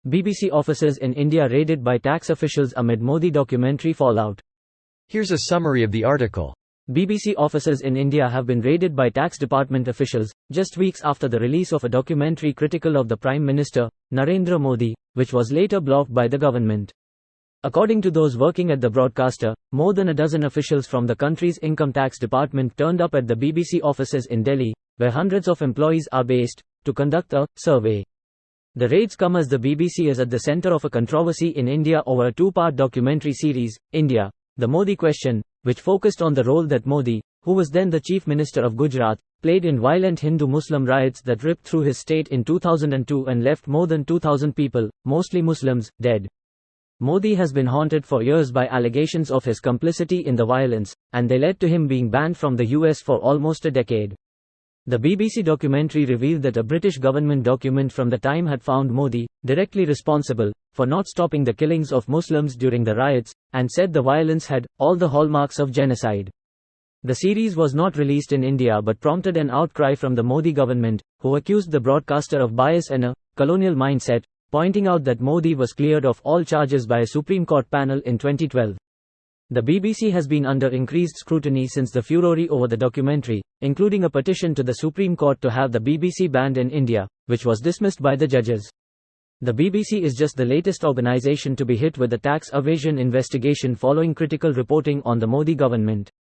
BBC offices in India raided by tax officials amid Modi documentary fallout. Here's a summary of the article. BBC offices in India have been raided by tax department officials, just weeks after the release of a documentary critical of the Prime Minister, Narendra Modi, which was later blocked by the government. According to those working at the broadcaster, more than a dozen officials from the country's income tax department turned up at the BBC offices in Delhi, where hundreds of employees are based, to conduct a survey. The raids come as the BBC is at the centre of a controversy in India over a two-part documentary series, India, The Modi Question, which focused on the role that Modi, who was then the Chief Minister of Gujarat, played in violent Hindu-Muslim riots that ripped through his state in 2002 and left more than 2,000 people, mostly Muslims, dead. Modi has been haunted for years by allegations of his complicity in the violence, and they led to him being banned from the US for almost a decade. The BBC documentary revealed that a British government document from the time had found Modi directly responsible for not stopping the killings of Muslims during the riots, and said the violence had all the hallmarks of genocide. The series was not released in India but prompted an outcry from the Modi government, who accused the broadcaster of bias and a colonial mindset, pointing out that Modi was cleared of all charges by a Supreme Court panel in 2012. The BBC has been under increased scrutiny since the furore over the documentary, including a petition to the Supreme Court to have the BBC banned in India, which was dismissed by the judges. The BBC is just the latest organisation to be hit with a tax evasion investigation following critical reporting on the Modi government.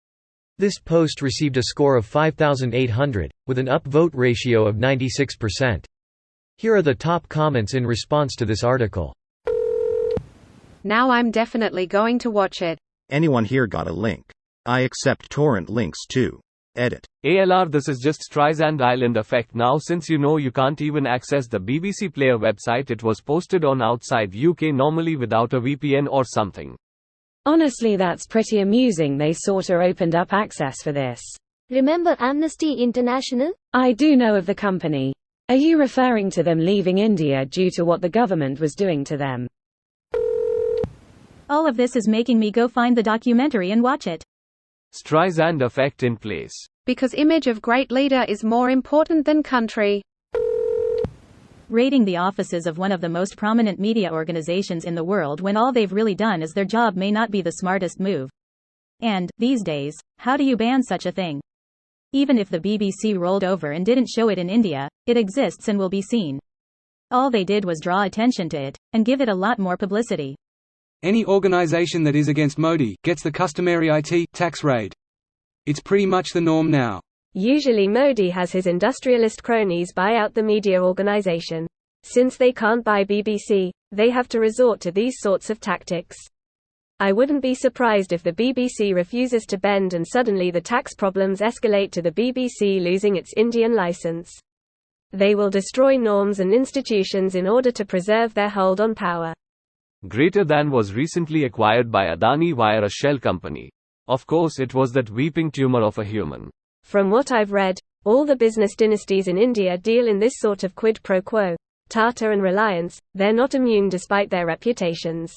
This post received a score of 5,800, with an upvote ratio of 96%. Here are the top comments in response to this article. Now I'm definitely going to watch it. Anyone here got a link? I accept torrent links too. Edit. ALR, this is just Streisand Island effect now, since you can't even access the BBC Player website. It was posted on outside UK normally without a VPN or something. Honestly, that's pretty amusing. They sorta opened up access for this. Remember Amnesty International? I do know of the company. Are you referring to them leaving India due to what the government was doing to them? All of this is making me go find the documentary and watch it. Streisand effect in place. Because image of great leader is more important than country. Raiding the offices of one of the most prominent media organizations in the world when all they've really done is their job may not be the smartest move. And, these days, how do you ban such a thing? Even if the BBC rolled over and didn't show it in India, it exists and will be seen. All they did was draw attention to it, and give it a lot more publicity. Any organization that is against Modi gets the customary IT tax raid. It's pretty much the norm now. Usually Modi has his industrialist cronies buy out the media organization. Since they can't buy BBC, they have to resort to these sorts of tactics. I wouldn't be surprised if the BBC refuses to bend and suddenly the tax problems escalate to the BBC losing its Indian license. They will destroy norms and institutions in order to preserve their hold on power. Greater Than was recently acquired by Adani via a shell company. Of course, it was that weeping tumor of a human. From what I've read, all the business dynasties in India deal in this sort of quid pro quo. Tata and Reliance, they're not immune despite their reputations.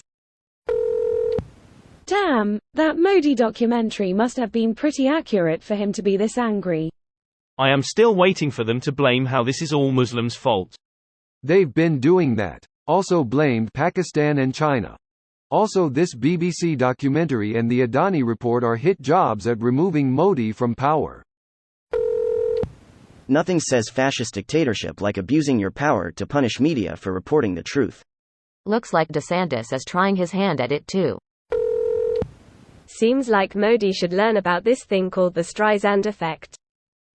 Damn, that Modi documentary must have been pretty accurate for him to be this angry. I am still waiting for them to blame how this is all Muslims' fault. They've been doing that. Also blamed Pakistan and China. Also, this BBC documentary and the Adani report are hit jobs at removing Modi from power. Nothing says fascist dictatorship like abusing your power to punish media for reporting the truth. Looks like DeSantis is trying his hand at it too. Seems like Modi should learn about this thing called the Streisand effect.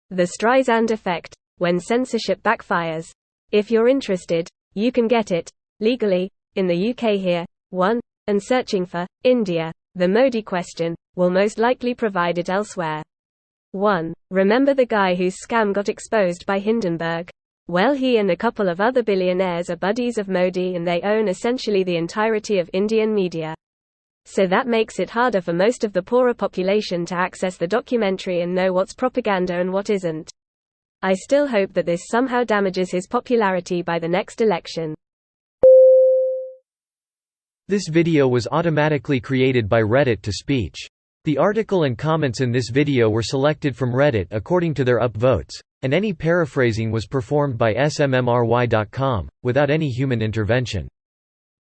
The Streisand effect, when censorship backfires. If you're interested, you can get it, legally, in the UK here, 1, and searching for, India, the Modi question, will most likely provide it elsewhere. 1. Remember the guy whose scam got exposed by Hindenburg? Well, he and a couple of other billionaires are buddies of Modi and they own essentially the entirety of Indian media. So that makes it harder for most of the poorer population to access the documentary and know what's propaganda and what isn't. I still hope that this somehow damages his popularity by the next election. This video was automatically created by Reddit to speech. The article and comments in this video were selected from Reddit according to their upvotes, and any paraphrasing was performed by smmry.com, without any human intervention.